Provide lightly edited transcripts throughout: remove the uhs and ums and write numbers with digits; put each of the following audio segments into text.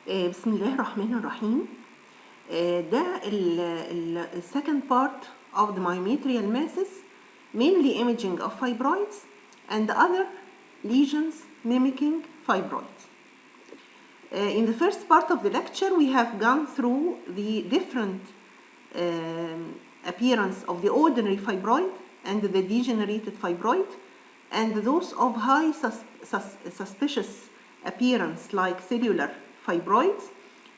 بسم الله الرحمن الرحيم. ده ال second part of the myometrial masses, mainly imaging of fibroids and other lesions mimicking fibroids. In the first part of the lecture, we have gone through the different appearance of the ordinary fibroid and the degenerated fibroid, and those of high suspicious appearance like cellular fibroids,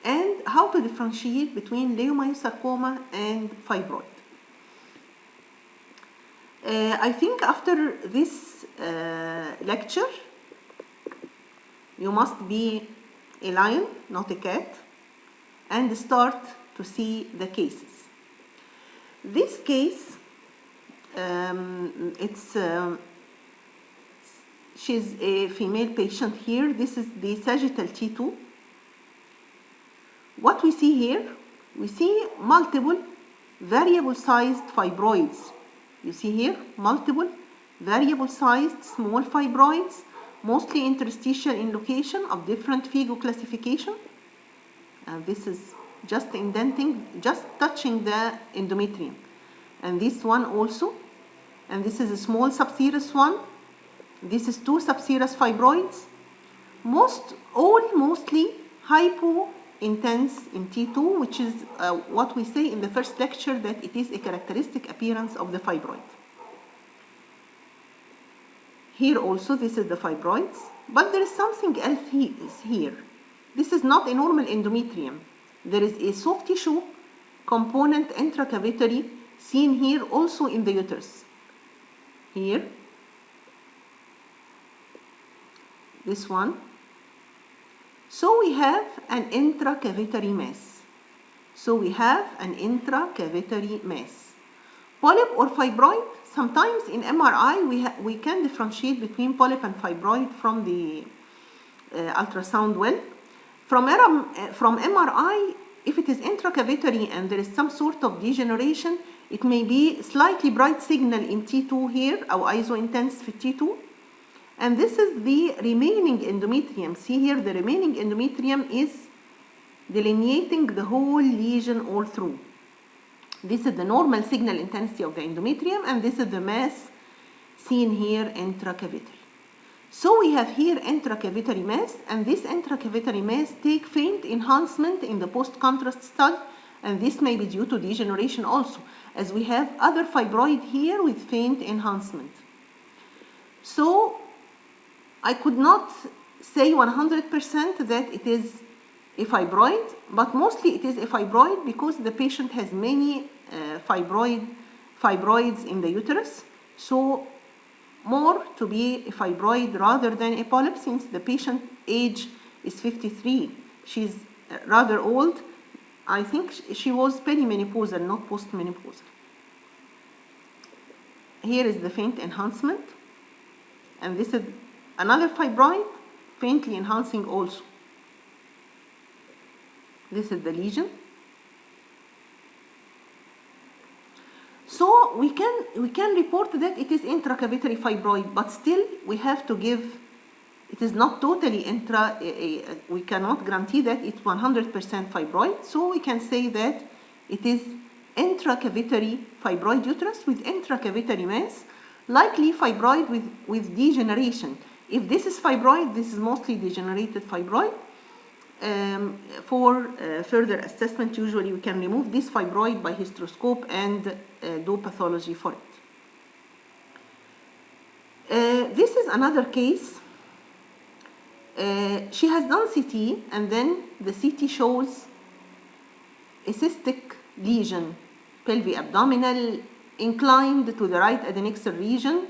and how to differentiate between leiomyosarcoma and fibroid. I think after this lecture, you must be a lion, not a cat, and start to see the cases. This case, she's a female patient here. This is the sagittal T2. What we see here, we see multiple variable sized fibroids. You see here multiple variable sized small fibroids, mostly interstitial in location, of different Figo classification. This is just indenting, just touching the endometrium. And this one also. And this is a small subserous one. This is two subserous fibroids. Mostly hypo-intense in T2, which is what we say in the first lecture, that it is a characteristic appearance of the fibroid. Here also, this is the fibroids, but there is something else here. This is not a normal endometrium. There is a soft tissue component intracavitary seen here also in the uterus. Here, this one. So we have an intracavitary mass. Polyp or fibroid, sometimes in MRI we can differentiate between polyp and fibroid from the ultrasound well. From MRI, if it is intracavitary and there is some sort of degeneration, it may be slightly bright signal in T2 here, أو iso-intense في T2. And this is the remaining endometrium. See here, the remaining endometrium is delineating the whole lesion all through. This is the normal signal intensity of the endometrium, and this is the mass seen here intracavitary. So we have here intracavitary mass, and this intracavitary mass take faint enhancement in the post-contrast stud, and this may be due to degeneration also, as we have other fibroid here with faint enhancement. So I could not say 100% that it is a fibroid, but mostly it is a fibroid because the patient has many fibroids in the uterus. So more to be a fibroid rather than a polyp, since the patient age is 53. She's rather old. I think she was perimenopausal, not postmenopausal. Here is the faint enhancement, and this is another fibroid, faintly enhancing also. This is the lesion. So we can report that it is intracavitary fibroid, but still we have to give, it is not totally we cannot guarantee that it's 100% fibroid. So we can say that it is intracavitary fibroid uterus with intracavitary mass, likely fibroid with degeneration. If this is fibroid, this is mostly degenerated fibroid. For further assessment, usually we can remove this fibroid by hysteroscope and do pathology for it. This is another case. She has done CT, and then the CT shows a cystic lesion, pelvic abdominal, inclined to the right adnexal region.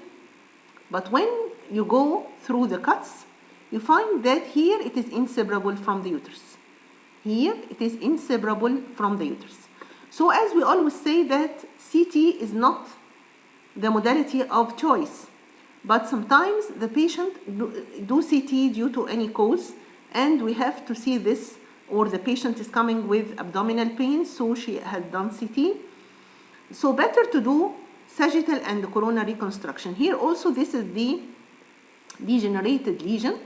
But when you go through the cuts, you find that here it is inseparable from the uterus. Here it is inseparable from the uterus. So as we always say that CT is not the modality of choice, but sometimes the patient do CT due to any cause, and we have to see this, or the patient is coming with abdominal pain, so she had done CT. So better to do sagittal and coronary reconstruction. Here also, this is the degenerated lesion.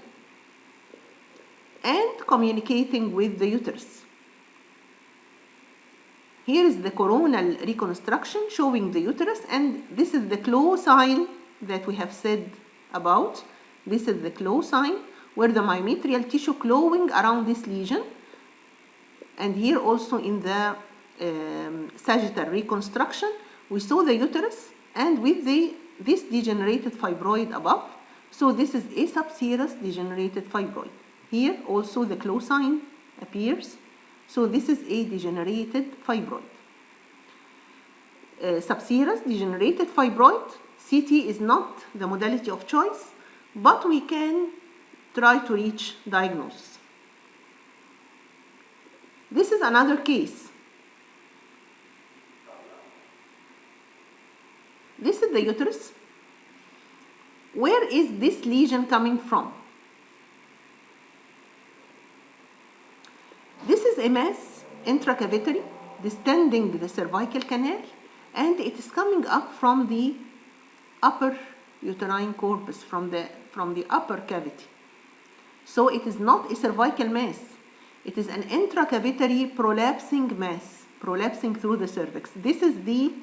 and communicating with the uterus. Here is the coronal reconstruction showing the uterus, and this is the claw sign that we have said about. This is the claw sign where the myometrial tissue clawing around this lesion. And here also in the sagittal reconstruction, we saw the uterus and with this degenerated fibroid above. So this is a subserous degenerated fibroid. Here also the claw sign appears. So this is a degenerated fibroid. Subserous degenerated fibroid, CT is not the modality of choice, but we can try to reach diagnosis. This is another case. This is the uterus. Where is this lesion coming from? This is a mass intracavitary distending the cervical canal, and it is coming up from the upper uterine corpus, from the upper cavity. So it is not a cervical mass. It is an intracavitary prolapsing mass, prolapsing through the cervix. This is the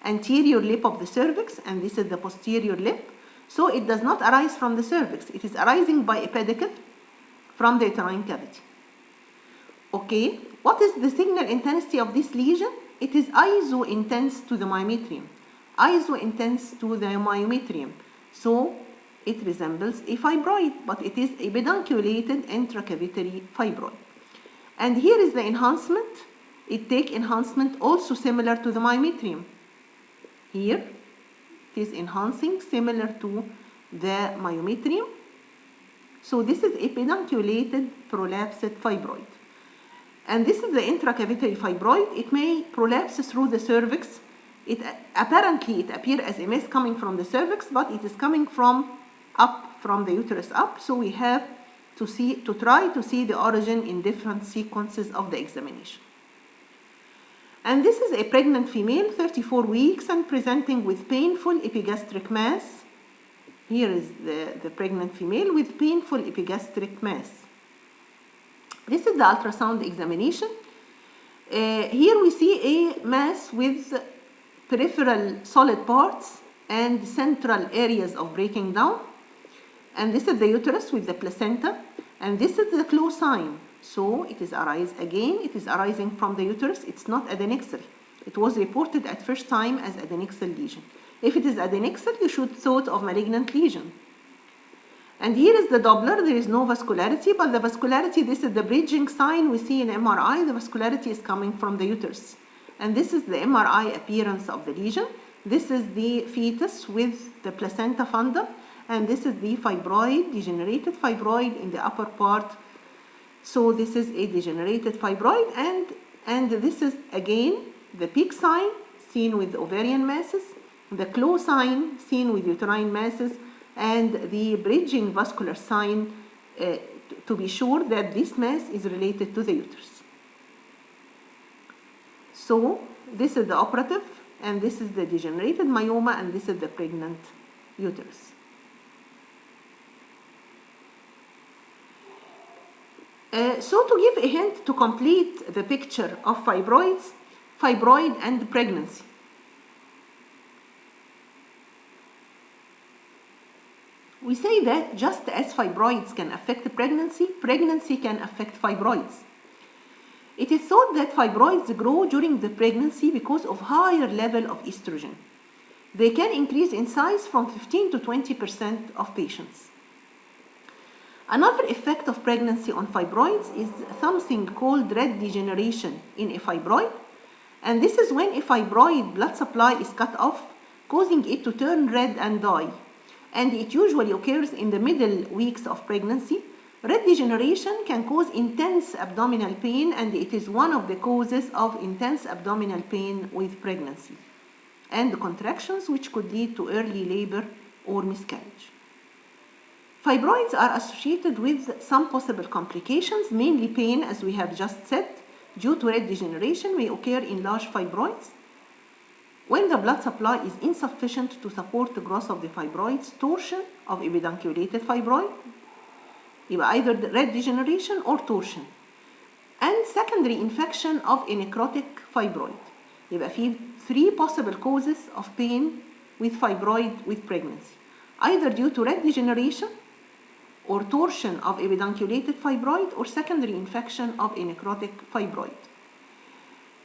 anterior lip of the cervix, and this is the posterior lip. So it does not arise from the cervix. It is arising by a pedicle from the uterine cavity. Okay, what is the signal intensity of this lesion? It is iso-intense to the myometrium. Iso-intense to the myometrium. So it resembles a fibroid, but it is a pedunculated intracavitary fibroid. And here is the enhancement. It takes enhancement also similar to the myometrium. Here it is enhancing similar to the myometrium. So this is a pedunculated prolapsed fibroid. And this is the intracavitary fibroid. It may prolapse through the cervix. Apparently it appears as a mass coming from the cervix, but it is coming from the uterus up. So we have to try to see the origin in different sequences of the examination. And this is a pregnant female, 34 weeks, and presenting with painful epigastric mass. Here is the pregnant female with painful epigastric mass. This is the ultrasound examination. Here we see a mass with peripheral solid parts and central areas of breaking down. And this is the uterus with the placenta. And this is the claw sign. So it is arising from the uterus. It's not adnexal. It was reported at first time as adnexal lesion. If it is adnexal, you should thought of malignant lesion. And here is the Doppler. There is no vascularity, but the vascularity, this is the bridging sign we see in MRI. The vascularity is coming from the uterus. And this is the MRI appearance of the lesion. This is the fetus with the placenta fundum. And this is the fibroid, degenerated fibroid in the upper part. So this is a degenerated fibroid. And this is again the peak sign seen with ovarian masses, the claw sign seen with uterine masses, and the bridging vascular sign to be sure that this mass is related to the uterus. So this is the operative, and this is the degenerated myoma, and this is the pregnant uterus. So to give a hint to complete the picture of fibroid and pregnancy. We say that just as fibroids can affect pregnancy, pregnancy can affect fibroids. It is thought that fibroids grow during the pregnancy because of higher level of estrogen. They can increase in size from 15 to 20% of patients. Another effect of pregnancy on fibroids is something called red degeneration in a fibroid. And this is when a fibroid blood supply is cut off, causing it to turn red and die. And it usually occurs in the middle weeks of pregnancy. Red degeneration can cause intense abdominal pain, and it is one of the causes of intense abdominal pain with pregnancy and contractions, which could lead to early labor or miscarriage. Fibroids are associated with some possible complications, mainly pain, as we have just said, due to red degeneration may occur in large fibroids. When the blood supply is insufficient to support the growth of the fibroids, torsion of a pedunculated fibroid, يبقى either red degeneration or torsion. And secondary infection of a necrotic fibroid. يبقى في 3 possible causes of pain with fibroid with pregnancy. Either due to red degeneration or torsion of a pedunculated fibroid or secondary infection of a necrotic fibroid.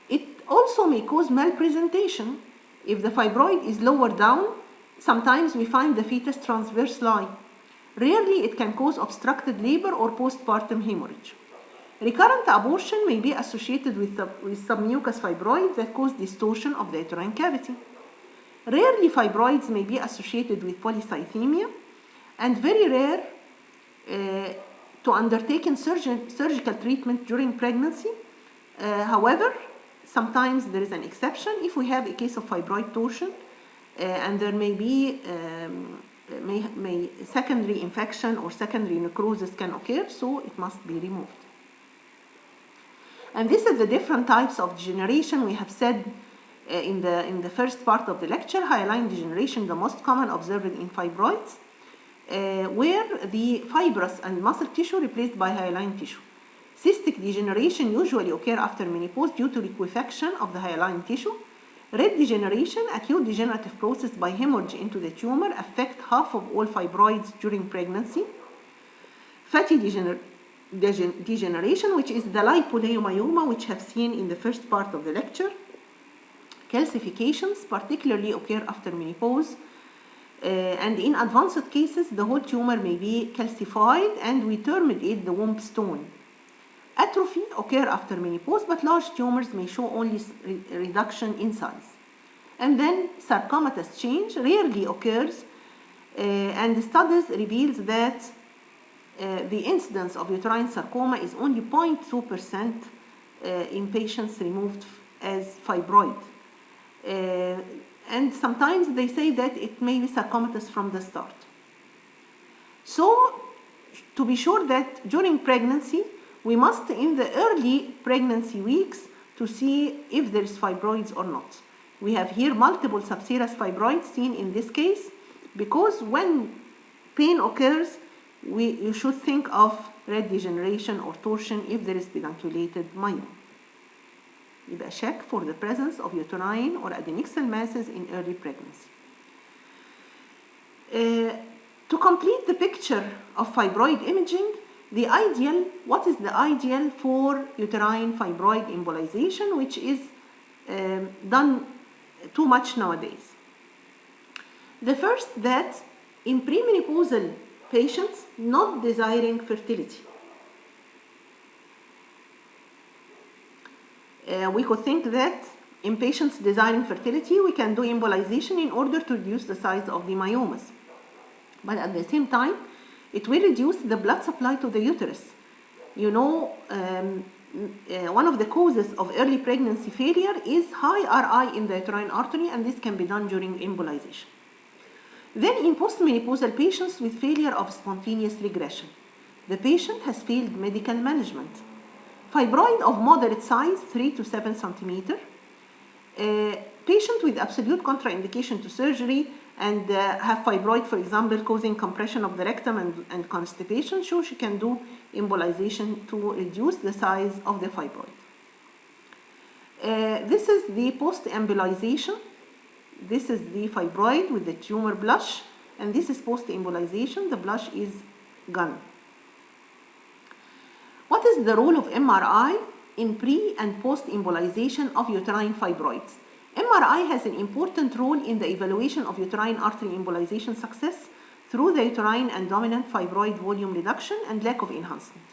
It also may cause malpresentation. If the fibroid is lower down, sometimes we find the fetus transverse lie. Rarely it can cause obstructed labor or postpartum hemorrhage. Recurrent abortion may be associated with submucous fibroids that cause distortion of the uterine cavity. Rarely fibroids may be associated with polycythemia, and very rare to undertaken surgical treatment during pregnancy. However, sometimes there is an exception if we have a case of fibroid torsion and there may be secondary infection or secondary necrosis can occur, so it must be removed. And this is the different types of degeneration we have said in the first part of the lecture. Hyaline degeneration, the most common observed in fibroids, where the fibrous and muscle tissue replaced by hyaline tissue. Cystic degeneration usually occur after menopause due to liquefaction of the hyaline tissue. Red degeneration, acute degenerative process by hemorrhage into the tumor, affect half of all fibroids during pregnancy. Fatty degeneration, which is the lipoleiomyoma, which have seen in the first part of the lecture. Calcifications particularly occur after menopause, and in advanced cases, the whole tumor may be calcified, and we term it the womb stone. Atrophy occur after menopause, but large tumors may show only reduction in size. And then sarcomatous change rarely occurs, and the studies reveals that the incidence of uterine sarcoma is only 0.2% in patients removed as fibroid. And sometimes they say that it may be sarcomatous from the start. So, to be sure that during pregnancy, we must, in the early pregnancy weeks, to see if there is fibroids or not. We have here multiple subserous fibroids seen in this case, because when pain occurs, you should think of red degeneration or torsion if there is pedunculated myoma. يبقى check for the presence of uterine or adnexal masses in early pregnancy. To complete the picture of fibroid imaging, what is the ideal for uterine fibroid embolization, which is done too much nowadays? The first, that in premenopausal patients not desiring fertility, we could think that in patients desiring fertility, we can do embolization in order to reduce the size of the myomas. But at the same time, it will reduce the blood supply to the uterus. You know, one of the causes of early pregnancy failure is high RI in the uterine artery, and this can be done during embolization. Then in postmenopausal patients with failure of spontaneous regression, the patient has failed medical management. Fibroid of moderate size, 3 to 7 centimeter. Patient with absolute contraindication to surgery and have fibroid, for example, causing compression of the rectum and constipation, so she can do embolization to reduce the size of the fibroid. This is the post-embolization. This is the fibroid with the tumor blush, and this is post-embolization. The blush is gone. What is the role of MRI in pre- and post-embolization of uterine fibroids? MRI has an important role in the evaluation of uterine artery embolization success through the uterine and dominant fibroid volume reduction and lack of enhancement.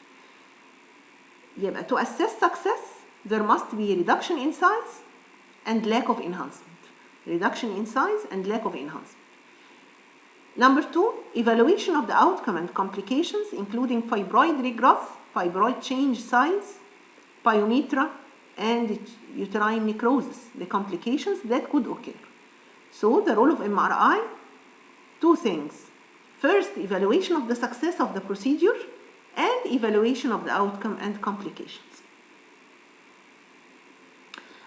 يبقى to assess success, there must be a reduction in size and lack of enhancement. Reduction in size and lack of enhancement. Number 2, evaluation of the outcome and complications, including fibroid regrowth, fibroid change size, myometrial, and uterine necrosis, the complications that could occur. So the role of MRI, 2 things. First, evaluation of the success of the procedure and evaluation of the outcome and complications.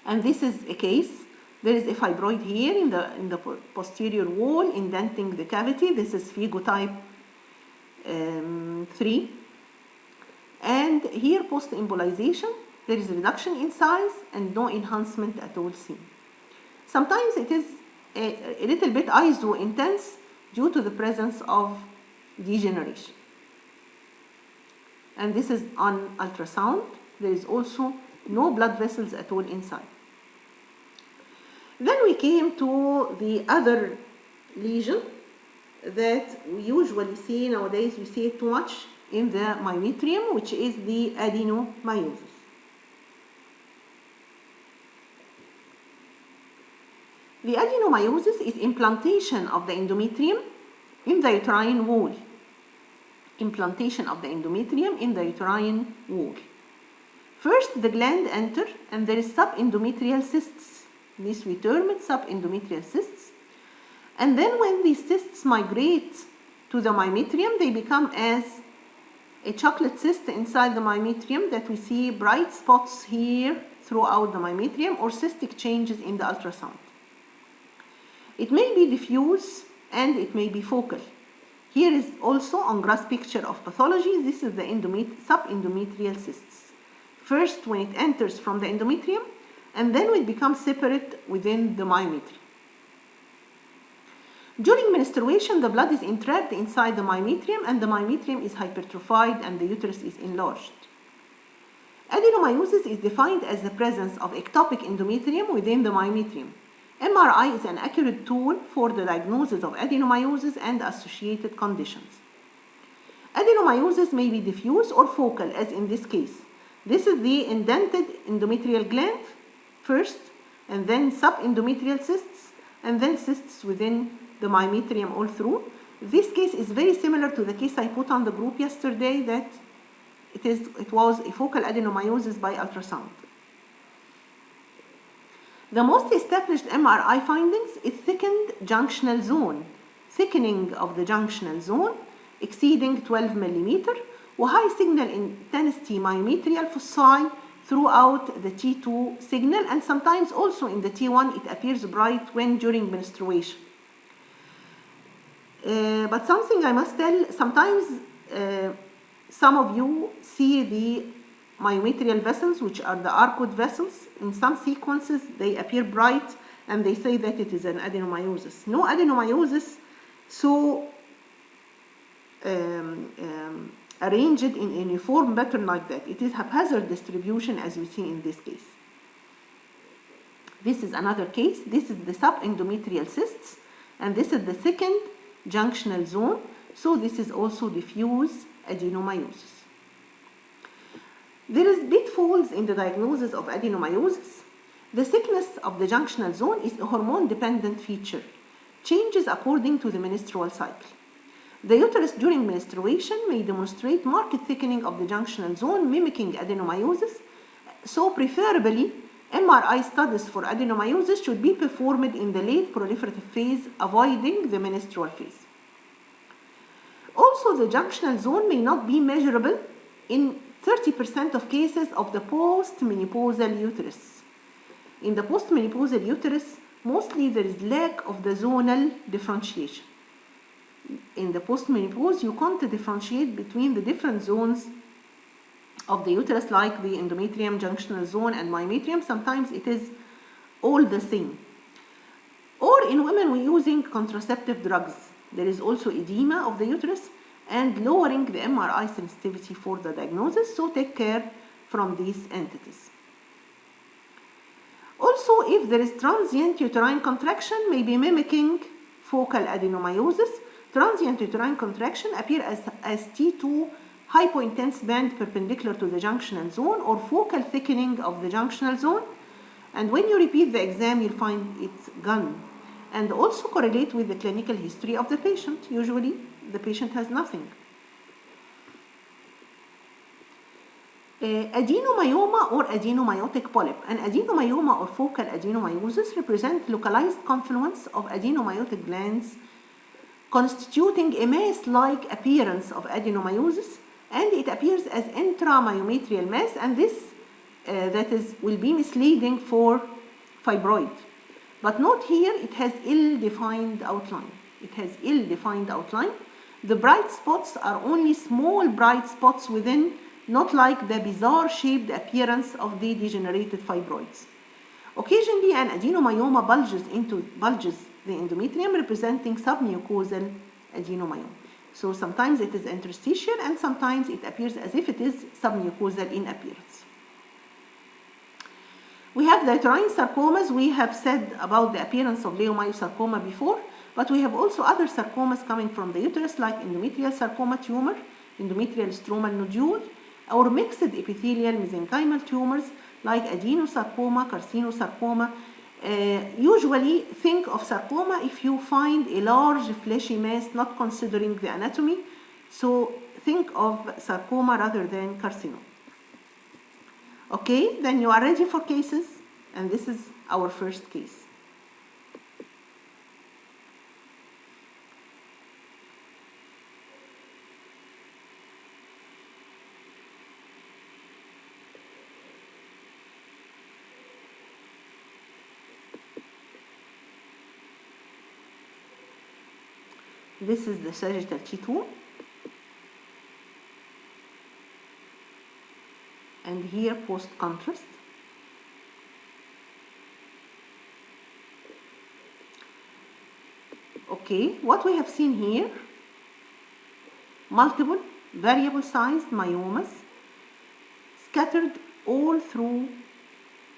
And this is a case. There is a fibroid here in the posterior wall indenting the cavity. This is phagotype 3. And here, post-embolization, there is reduction in size and no enhancement at all seen. Sometimes it is a little bit iso-intense due to the presence of degeneration. And this is on ultrasound. There is also no blood vessels at all inside. Then we came to the other lesion that we usually see nowadays. We see it too much in the myometrium, which is the adenomyosis. The adenomyosis is implantation of the endometrium in the uterine wall. Implantation of the endometrium in the uterine wall. First, the gland enter and there is subendometrial cysts. This we term it subendometrial cysts. And then when these cysts migrate to the myometrium, they become as a chocolate cyst inside the myometrium that we see bright spots here throughout the myometrium or cystic changes in the ultrasound. It may be diffuse and it may be focal. Here is also on gross picture of pathology. This is the subendometrial cysts. First, when it enters from the endometrium, and then it becomes separate within the myometrium. During menstruation, the blood is entrapped inside the myometrium and the myometrium is hypertrophied and the uterus is enlarged. Adenomyosis is defined as the presence of ectopic endometrium within the myometrium. MRI is an accurate tool for the diagnosis of adenomyosis and associated conditions. Adenomyosis may be diffuse or focal, as in this case. This is the indented endometrial gland first, and then subendometrial cysts, and then cysts within the myometrium all through. This case is very similar to the case I put on the group yesterday, that it was a focal adenomyosis by ultrasound. The most established MRI findings is thickened junctional zone, thickening of the junctional zone exceeding 12 millimeter, or high signal intensity myometrial foci throughout the T2 signal, and sometimes also in the T1 it appears bright when during menstruation. But something I must tell, sometimes some of you see the myometrial vessels, which are the Arcot vessels. In some sequences they appear bright and they say that it is an adenomyosis. No adenomyosis so arranged in a uniform pattern like that. It is haphazard distribution, as we see in this case. This is another case. This is the subendometrial cysts, and this is the thickened junctional zone. So this is also diffuse adenomyosis. There is pitfalls in the diagnosis of adenomyosis. The thickness of the junctional zone is a hormone-dependent feature, changes according to the menstrual cycle. The uterus during menstruation may demonstrate marked thickening of the junctional zone, mimicking adenomyosis. So preferably, MRI studies for adenomyosis should be performed in the late proliferative phase, avoiding the menstrual phase. Also, the junctional zone may not be measurable in 30% of cases of the postmenopausal uterus. In the postmenopausal uterus, mostly there is lack of the zonal differentiation. In the postmenopause, you can't differentiate between the different zones of the uterus, like the endometrium, junctional zone, and myometrium. Sometimes it is all the same. Or in women, we're using contraceptive drugs. There is also edema of the uterus and lowering the MRI sensitivity for the diagnosis, so take care from these entities. Also, if there is transient uterine contraction, may be mimicking focal adenomyosis. Transient uterine contraction appear as T2 hypointense band perpendicular to the junctional zone, or focal thickening of the junctional zone. And when you repeat the exam, you'll find it's gone. And also correlate with the clinical history of the patient. Usually, the patient has nothing. Adenomyoma or adenomyotic polyp. An adenomyoma or focal adenomyosis represent localized confluence of adenomyotic glands constituting a mass-like appearance of adenomyosis, and it appears as intramyometrial mass, and this will be misleading for fibroid. But note here, it has ill-defined outline. It has ill-defined outline. The bright spots are only small bright spots within not like the bizarre shaped appearance of the degenerated fibroids. Occasionally, an adenomyoma bulges the endometrium, representing submucosal adenomyoma. So sometimes it is interstitial and sometimes it appears as if it is submucosal in appearance. We have the uterine sarcomas. We have said about the appearance of leiomyosarcoma before, but we have also other sarcomas coming from the uterus, like endometrial sarcoma tumor, endometrial stromal nodule, or mixed epithelial mesenchymal tumors like adenosarcoma, carcinosarcoma. Usually think of sarcoma if you find a large fleshy mass, not considering the anatomy. So think of sarcoma rather than carcinoma. Okay, then you are ready for cases, and this is our first case. This is the sagittal T2, and here post contrast. Okay, what we have seen here, multiple variable sized myomas scattered all through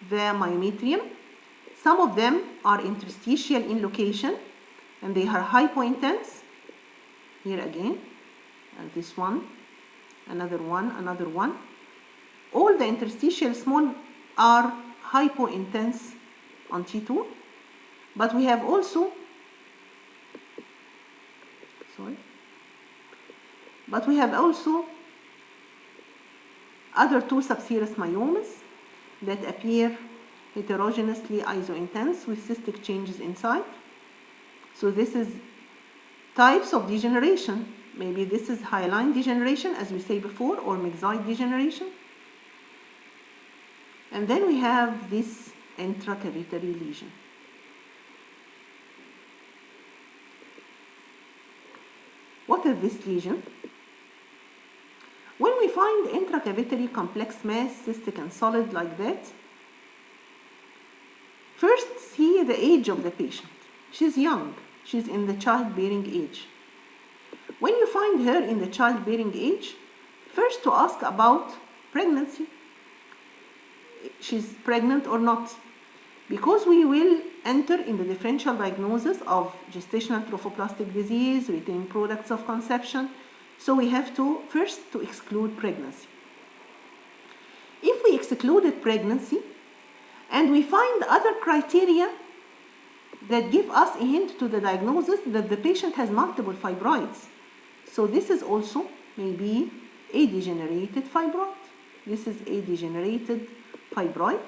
the myometrium. Some of them are interstitial in location and they are hypointense. Here again, and this one, another one, another one. All the interstitial small are hypointense on T2, but we have also other two subserous myomas that appear heterogeneously isointense with cystic changes inside. So this is types of degeneration. Maybe this is hyaline degeneration, as we say before, or myxoid degeneration. And then we have this intracavitary lesion. What is this lesion? When we find intracavitary complex mass, cystic and solid like that, first see the age of the patient. She's young. She's in the childbearing age. When you find her in the childbearing age, first to ask about pregnancy. She's pregnant or not, because we will enter in the differential diagnosis of gestational trophoblastic disease, retained products of conception. So we have to first to exclude pregnancy. If we excluded pregnancy and we find other criteria that give us a hint to the diagnosis that the patient has multiple fibroids. So this is also maybe a degenerated fibroid. This is a degenerated fibroid,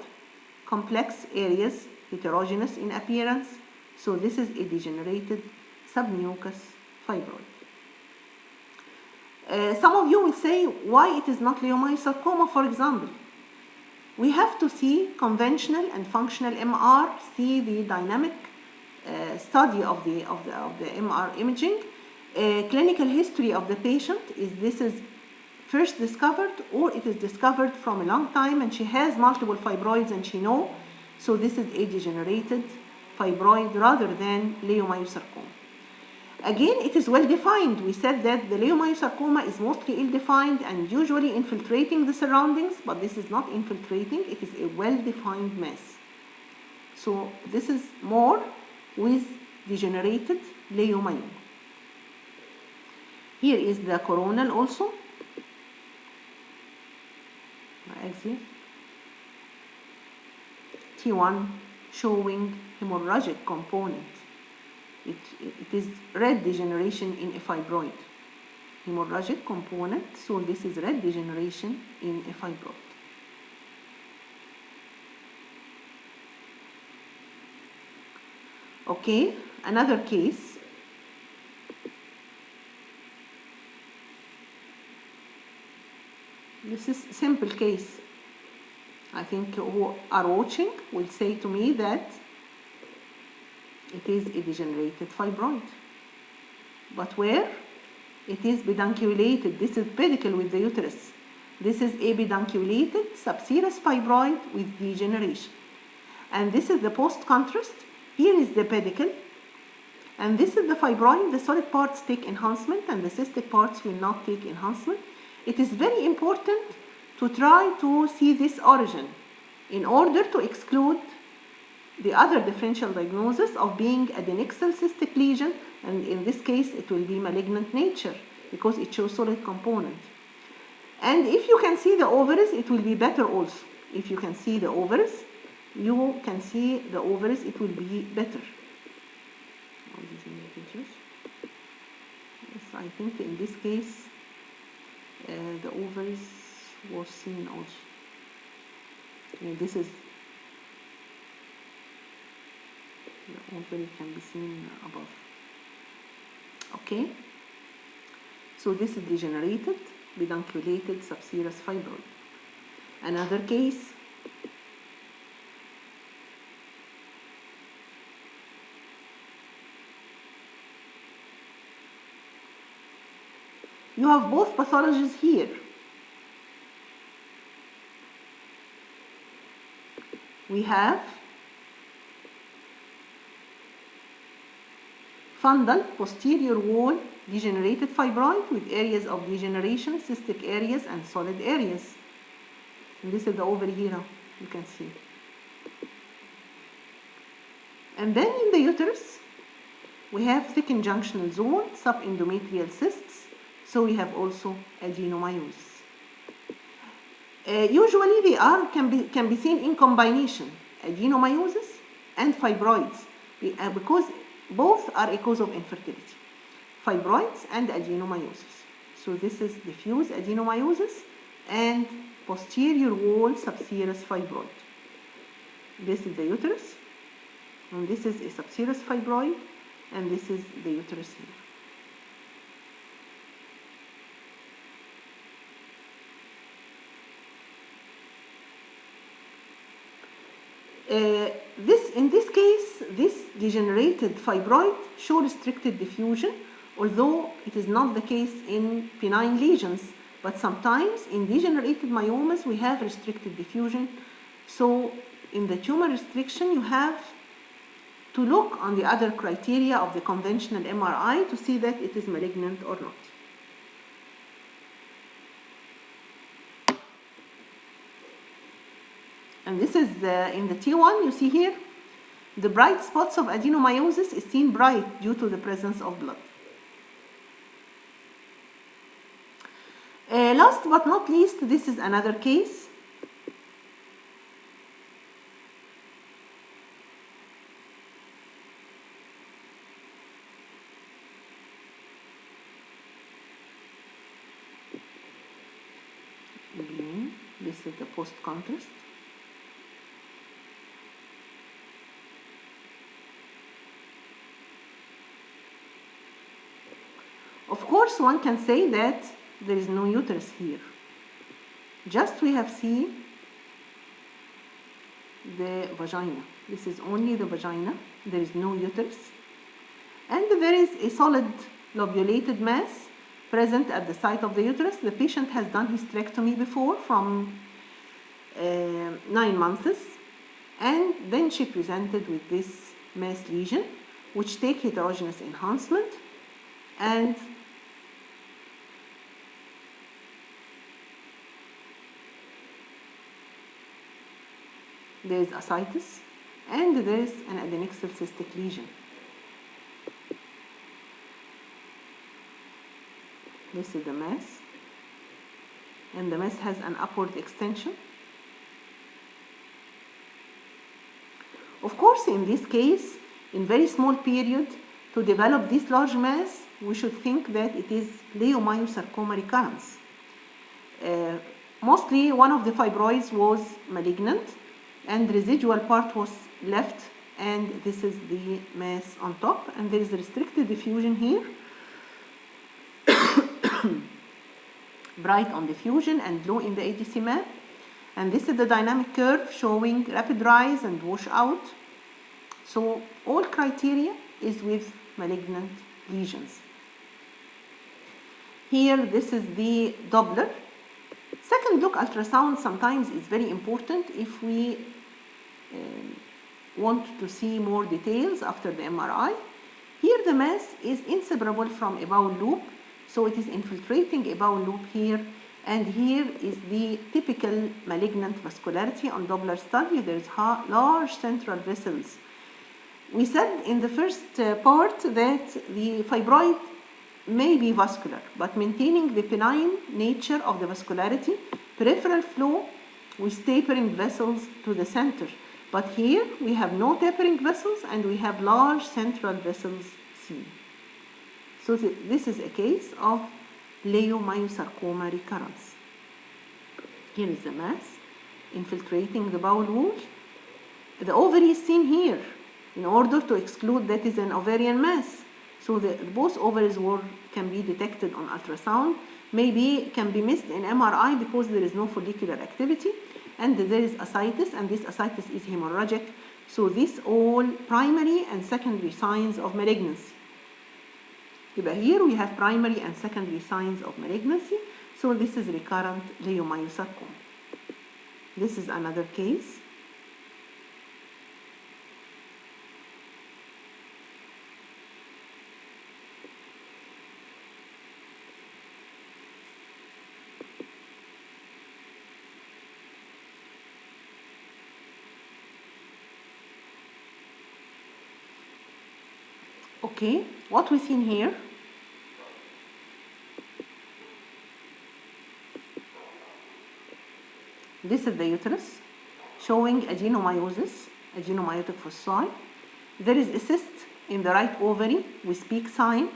complex areas, heterogeneous in appearance. So this is a degenerated submucous fibroid. Some of you will say why it is not leiomyosarcoma, for example. We have to see conventional and functional MR, see the dynamic study of the MR imaging, clinical history of the patient. This is first discovered or it is discovered from a long time and she has multiple fibroids and she knows. So this is a degenerated fibroid rather than leiomyosarcoma. Again, it is well defined. We said that the leiomyosarcoma is mostly ill-defined and usually infiltrating the surroundings, but this is not infiltrating, it is a well-defined mass. So this is more with degenerated leiomyoma. Here is the coronal also. Axial. T1 showing hemorrhagic component. It is red degeneration in a fibroid. Hemorrhagic component, so this is red degeneration in a fibroid. Okay, another case. This is a simple case. I think who are watching will say to me that it is a degenerated fibroid. But where? It is pedunculated. This is pedicle with the uterus. This is a pedunculated subserous fibroid with degeneration. And this is the post-contrast. Here is the pedicle. And this is the fibroid. The solid parts take enhancement and the cystic parts will not take enhancement. It is very important to try to see this origin in order to exclude the other differential diagnosis of being adnexal cystic lesion, and in this case it will be malignant nature because it shows solid component. And if you can see the ovaries, it will be better also. If you can see the ovaries, it will be better. Yes, I think in this case the ovaries was seen also. And this is the ovary can be seen above. Okay, so this is degenerated pedunculated subserous fibroid. Another case, you have both pathologies here. We have fundal posterior wall degenerated fibroid with areas of degeneration, cystic areas and solid areas. And this is the ovary here, you can see. And then in the uterus, we have thickened junctional zone, subendometrial cysts, so we have also adenomyosis. Usually they can be seen in combination, adenomyosis and fibroids, because both are a cause of infertility, fibroids and adenomyosis. So this is diffuse adenomyosis and posterior wall subserous fibroid. This is the uterus, and this is a subserous fibroid, and this is the uterus here. In this case, this degenerated fibroid show restricted diffusion, although it is not the case in benign lesions, but sometimes in degenerated myomas we have restricted diffusion. So in the tumor restriction, you have to look on the other criteria of the conventional MRI to see that it is malignant or not. And this is in the T1, you see here, the bright spots of adenomyosis is seen bright due to the presence of blood. Last but not least, this is another case. Again, this is the post-contrast. Of course, one can say that there is no uterus here. Just we have seen the vagina. This is only the vagina. There is no uterus. And there is a solid lobulated mass present at the site of the uterus. The patient has done hysterectomy before from 9 months. And then she presented with this mass lesion, which take heterogeneous enhancement. And there is ascites, and there is an adnexal cystic lesion. This is the mass, and the mass has an upward extension. Of course, in this case, in very small period, to develop this large mass, we should think that it is leiomyosarcoma recurrence. Mostly one of the fibroids was malignant, and the residual part was left, and this is the mass on top, and there is restricted diffusion here, bright on diffusion and low in the ADC map. And this is the dynamic curve showing rapid rise and wash out. So all criteria is with malignant lesions. Here, this is the Doppler Second look ultrasound sometimes is very important if we want to see more details after the MRI. Here the mass is inseparable from a bowel loop, so it is infiltrating a bowel loop here, and here is the typical malignant vascularity on Doppler study. There is large central vessels. We said in the first part that the fibroid may be vascular, but maintaining the benign nature of the vascularity, peripheral flow with tapering vessels to the center. But here we have no tapering vessels and we have large central vessels seen. So this is a case of leiomyosarcoma recurrence. Here is the mass infiltrating the bowel wall. The ovary is seen here in order to exclude that is an ovarian mass. So both ovaries can be detected on ultrasound, maybe can be missed in MRI because there is no follicular activity, and there is ascites, and this ascites is hemorrhagic. So these all primary and secondary signs of malignancy. Here we have primary and secondary signs of malignancy. So this is recurrent leiomyosarcoma. This is another case. Okay, what we see here, this is the uterus showing adenomyosis, adenomyotic foci. There is a cyst in the right ovary with peak sign,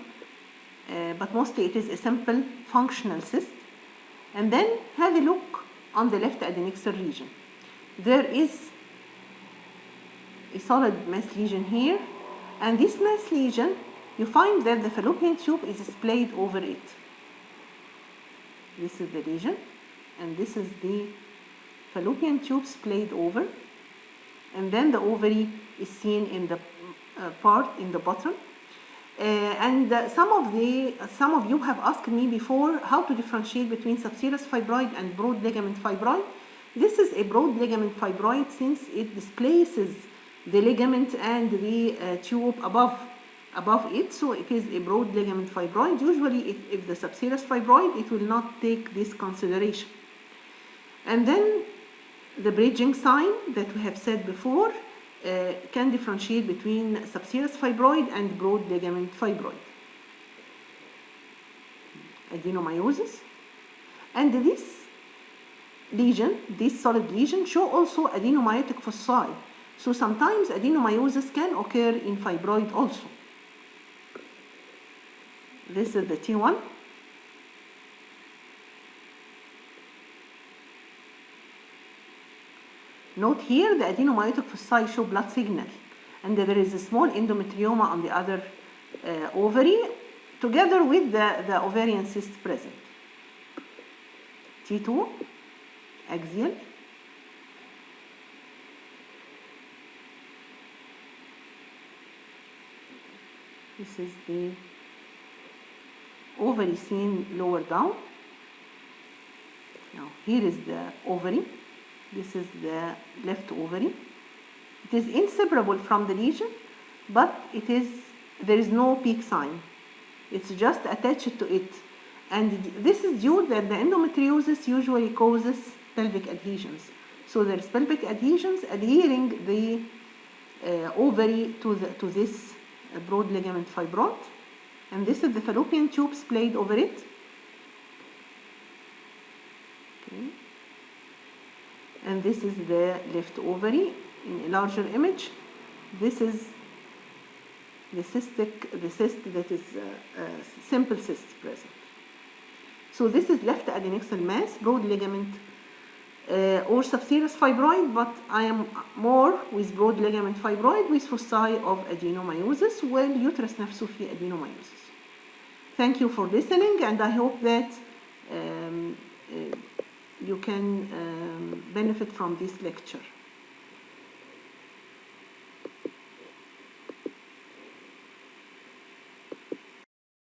but mostly it is a simple functional cyst. And then have a look on the left adnexal region. There is a solid mass lesion here, and this mass lesion, you find that the fallopian tube is splayed over it. This is the lesion, and this is the fallopian tube splayed over, and then the ovary is seen in the part in the bottom. Some of you have asked me before how to differentiate between subserous fibroid and broad ligament fibroid. This is a broad ligament fibroid since it displaces the ligament and the tube above it, so it is a broad ligament fibroid. Usually if the subserous fibroid, it will not take this consideration. And then the bridging sign that we have said before can differentiate between subserous fibroid and broad ligament fibroid. Adenomyosis. And this lesion, this solid lesion, show also adenomyotic foci. So sometimes adenomyosis can occur in fibroid also. This is the T1. Note here the adenomyotic foci show blood signal, and there is a small endometrioma on the other ovary together with the ovarian cyst present. T2, axial. This is the ovary seen lower down. Now here is the ovary. This is the left ovary. It is inseparable from the lesion, but there is no peak sign. It's just attached to it. And this is due that the endometriosis usually causes pelvic adhesions. So there is pelvic adhesions adhering the ovary to this broad ligament fibroid, and this is the fallopian tube splayed over it. Okay. And this is the left ovary in a larger image. This is the cyst that is simple cyst present. So this is left adnexal mass, broad ligament or subserous fibroid, but I am more with broad ligament fibroid with foci of adenomyosis, while uterus نفسه فيه adenomyosis. Thank you for listening, and I hope that you can benefit from this lecture.